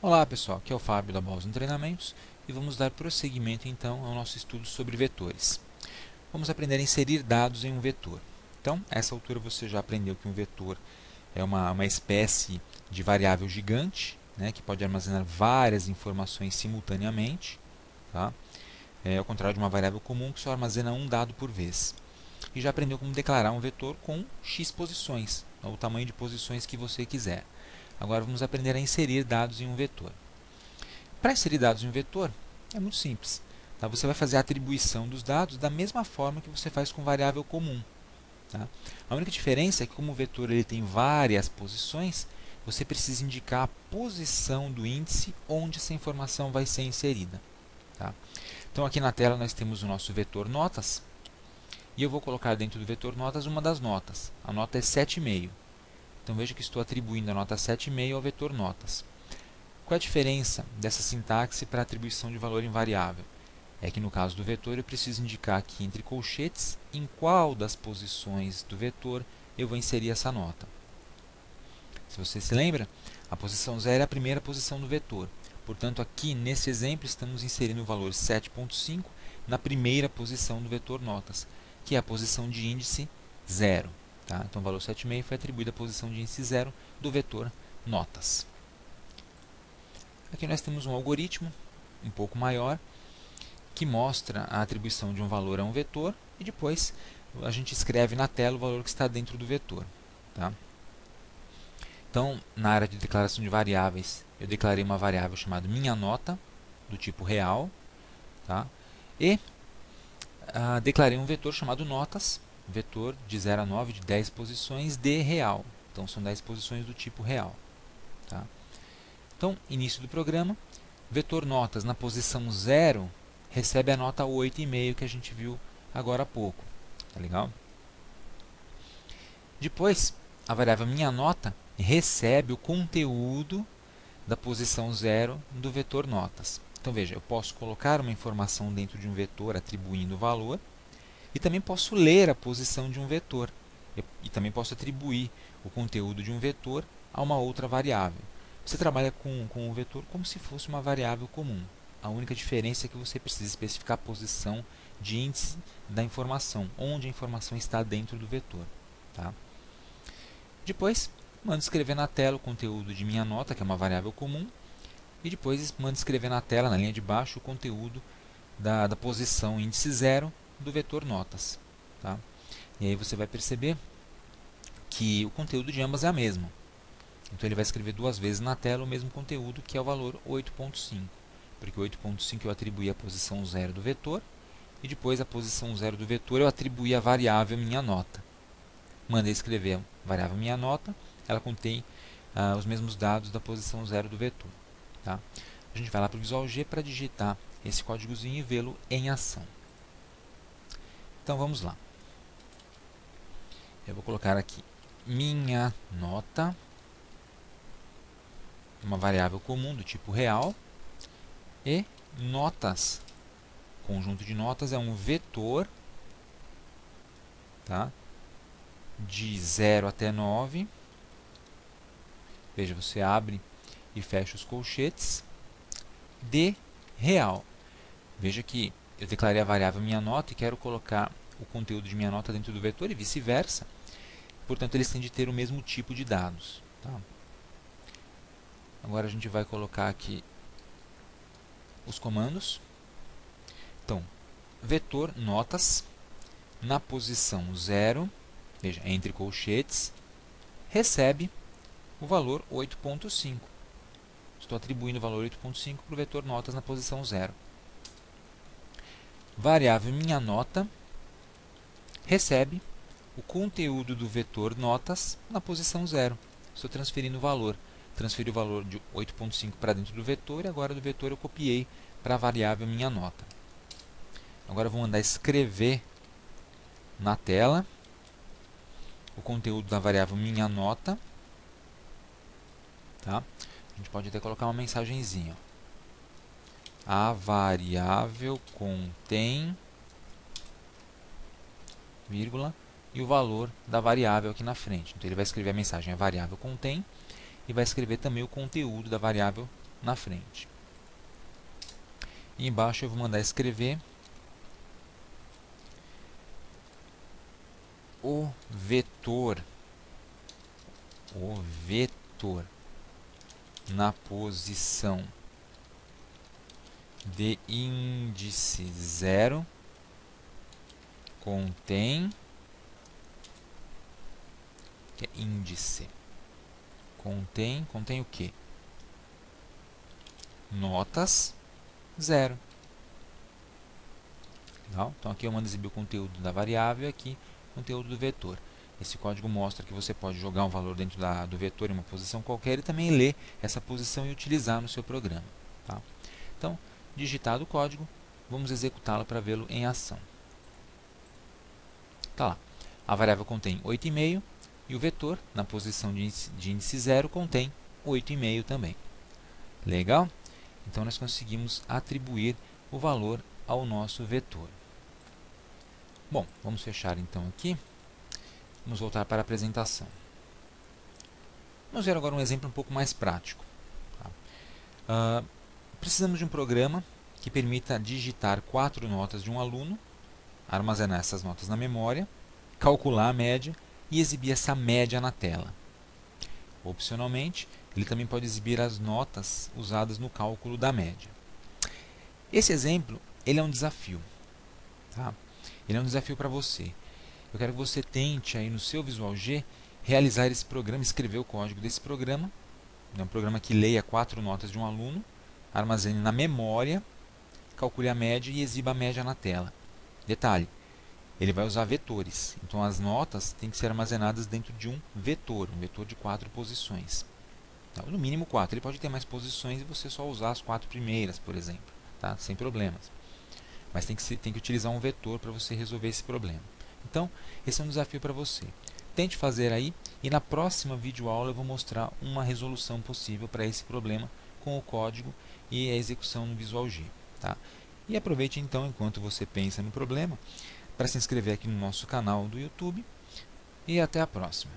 Olá pessoal, aqui é o Fábio da Boston Treinamentos e vamos dar prosseguimento então ao nosso estudo sobre vetores. Vamos aprender a inserir dados em um vetor. Então, a essa altura você já aprendeu que um vetor é uma espécie de variável gigante, né, que pode armazenar várias informações simultaneamente, tá? Ao contrário de uma variável comum que só armazena um dado por vez. E já aprendeu como declarar um vetor com x posições, o tamanho de posições que você quiser. Agora vamos aprender a inserir dados em um vetor. Para inserir dados em um vetor, é muito simples. Tá? Você vai fazer a atribuição dos dados da mesma forma que você faz com variável comum. Tá? A única diferença é que, como o vetor ele tem várias posições, você precisa indicar a posição do índice onde essa informação vai ser inserida. Tá? Então, aqui na tela nós temos o nosso vetor notas, e eu vou colocar dentro do vetor notas uma das notas. A nota é 7,5. Então, veja que estou atribuindo a nota 7,5 ao vetor notas. Qual é a diferença dessa sintaxe para atribuição de valor invariável? É que no caso do vetor eu preciso indicar aqui entre colchetes em qual das posições do vetor eu vou inserir essa nota. Se você se lembra, a posição 0 é a primeira posição do vetor. Portanto, aqui nesse exemplo estamos inserindo o valor 7,5 na primeira posição do vetor notas, que é a posição de índice 0. Tá? Então, o valor 7,5 foi atribuído à posição de índice 0 do vetor notas. Aqui nós temos um algoritmo um pouco maior que mostra a atribuição de um valor a um vetor e depois a gente escreve na tela o valor que está dentro do vetor. Tá? Então, na área de declaração de variáveis, eu declarei uma variável chamada minha nota, do tipo real, tá? E declarei um vetor chamado notas, vetor de 0 a 9 de 10 posições de real. Então, são 10 posições do tipo real. Tá? Então, início do programa, vetor notas na posição 0 recebe a nota 8,5 que a gente viu agora há pouco. Tá legal? Depois, a variável minha nota recebe o conteúdo da posição 0 do vetor notas. Então, veja, eu posso colocar uma informação dentro de um vetor atribuindo o valor e também posso ler a posição de um vetor. E também posso atribuir o conteúdo de um vetor a uma outra variável. Você trabalha com o vetor como se fosse uma variável comum. A única diferença é que você precisa especificar a posição de índice da informação, onde a informação está dentro do vetor. Tá? Depois, mando escrever na tela o conteúdo de minha nota, que é uma variável comum, e depois mando escrever na tela, na linha de baixo, o conteúdo da posição índice 0 do vetor notas. Tá? E aí você vai perceber que o conteúdo de ambas é a mesma. Então ele vai escrever duas vezes na tela o mesmo conteúdo, que é o valor 8,5. Porque 8,5 eu atribuí a posição 0 do vetor, e depois a posição 0 do vetor eu atribuí a variável minha nota. Mandei escrever a variável minha nota, ela contém os mesmos dados da posição 0 do vetor. Tá? A gente vai lá para o Visual G para digitar esse códigozinho e vê-lo em ação. Então vamos lá. Eu vou colocar aqui minha nota, uma variável comum do tipo real, e notas. O conjunto de notas é um vetor, tá? De 0 até 9. Veja, você abre e fecha os colchetes de real. Veja que eu declarei a variável minha nota e quero colocar o conteúdo de minha nota dentro do vetor e vice-versa. Portanto, eles têm de ter o mesmo tipo de dados. Tá? Agora a gente vai colocar aqui os comandos. Então, vetor notas na posição 0, veja, entre colchetes, recebe o valor 8,5. Estou atribuindo o valor 8,5 para o vetor notas na posição 0. Variável minha nota recebe o conteúdo do vetor notas na posição 0. Estou transferindo o valor. Transferi o valor de 8,5 para dentro do vetor e agora do vetor eu copiei para a variável minha nota. Agora eu vou mandar escrever na tela o conteúdo da variável minha nota. Tá? A gente pode até colocar uma mensagenzinha. A variável contém, vírgula, e o valor da variável aqui na frente. Então ele vai escrever a mensagem a variável contém e vai escrever também o conteúdo da variável na frente. E embaixo eu vou mandar escrever o vetor na posição de índice 0 contém, que é índice, contém o quê? Notas 0. Legal? Então aqui eu mando exibir o conteúdo da variável e aqui o conteúdo do vetor. Esse código mostra que você pode jogar um valor dentro do vetor em uma posição qualquer e também ler essa posição e utilizar no seu programa. Tá? Então, digitado o código, vamos executá-lo para vê-lo em ação. Tá lá. A variável contém 8,5 e o vetor, na posição de índice 0, contém 8,5 também. Legal? Então, nós conseguimos atribuir o valor ao nosso vetor. Bom, vamos fechar então aqui. Vamos voltar para a apresentação. Vamos ver agora um exemplo um pouco mais prático. Tá? Precisamos de um programa que permita digitar 4 notas de um aluno, armazenar essas notas na memória, calcular a média e exibir essa média na tela. Opcionalmente, ele também pode exibir as notas usadas no cálculo da média. Esse exemplo ele é um desafio. Tá? Ele é um desafio para você. Eu quero que você tente aí no seu Visual G realizar esse programa, escrever o código desse programa. É um programa que leia 4 notas de um aluno, armazene na memória, calcule a média e exiba a média na tela. Detalhe, ele vai usar vetores. Então as notas têm que ser armazenadas dentro de um vetor de 4 posições. Então, no mínimo 4. Ele pode ter mais posições e você só usar as 4 primeiras, por exemplo, tá? Sem problemas. Mas tem que utilizar um vetor para você resolver esse problema. Então, esse é um desafio para você. Tente fazer aí e na próxima videoaula eu vou mostrar uma resolução possível para esse problema com o código e a execução no Visual G. Tá? E aproveite então, enquanto você pensa no problema, para se inscrever aqui no nosso canal do YouTube e até a próxima.